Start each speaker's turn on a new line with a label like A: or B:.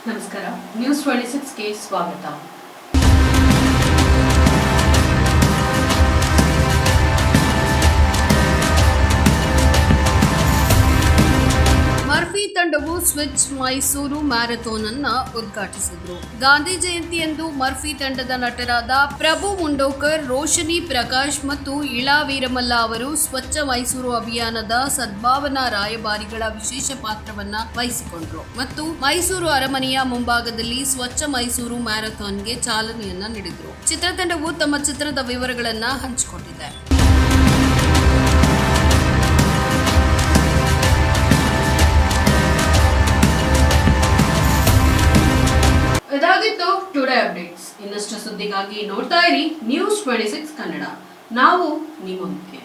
A: ನಮಸ್ಕಾರ. ನ್ಯೂಸ್ 26ಗೆ ಸ್ವಾಗತ. ಮರ್ಫಿ ತಂಡವು ಸ್ವಿಚ್ ಮೈಸೂರು ಮ್ಯಾರಥಾನ್ ಅನ್ನ ಉದ್ಘಾಟಿಸಿದ್ರು. ಗಾಂಧಿ ಜಯಂತಿಯಂದು ಮರ್ಫಿ ತಂಡದ ನಟರಾದ ಪ್ರಭು ಮುಂಡೋಕರ್, ರೋಶನಿ ಪ್ರಕಾಶ್ ಮತ್ತು ಇಳಾ ವೀರಮಲ್ಲ ಅವರು ಸ್ವಚ್ಛ ಮೈಸೂರು ಅಭಿಯಾನದ ಸದ್ಭಾವನಾ ರಾಯಭಾರಿಗಳ ವಿಶೇಷ ಪಾತ್ರವನ್ನ ವಹಿಸಿಕೊಂಡ್ರು ಮತ್ತು ಮೈಸೂರು ಅರಮನೆಯ ಮುಂಭಾಗದಲ್ಲಿ ಸ್ವಚ್ಛ ಮೈಸೂರು ಮ್ಯಾರಥಾನ್ಗೆ ಚಾಲನೆಯನ್ನ ನೀಡಿದ್ರು. ಚಿತ್ರತಂಡವು ತಮ್ಮ ಚಿತ್ರದ ವಿವರಗಳನ್ನ ಹಂಚಿಕೊಂಡಿದೆ. ಇದಾಗಿತ್ತು ಟುಡೇ ಅಪ್ಡೇಟ್ಸ್. ಇನ್ನಷ್ಟು ಸುದ್ದಿಗಾಗಿ ನೋಡ್ತಾ ಇರಿ ನ್ಯೂಸ್ 26 ಕನ್ನಡ. ನಾವು ನಿಮ್ಮೊಂದಿಗೆ.